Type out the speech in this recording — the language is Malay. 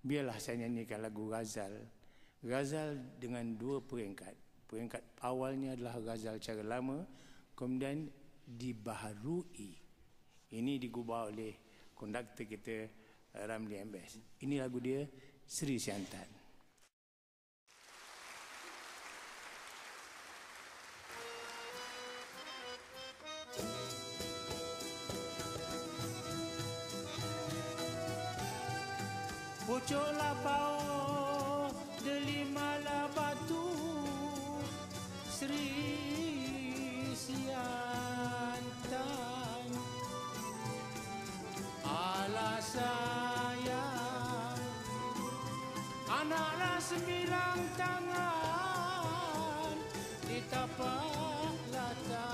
biarlah saya nyanyikan lagu Ghazal. Ghazal dengan dua peringkat. Peringkat awalnya adalah Ghazal cara lama, kemudian dibaharui. Ini digubah oleh konduktor kita, Ramli Ambas. Ini lagu dia, Sri Siantan. Pucuk lapau delima batu Sri Siantan, ala sayang anaklah sembilan tangan di tapak latar.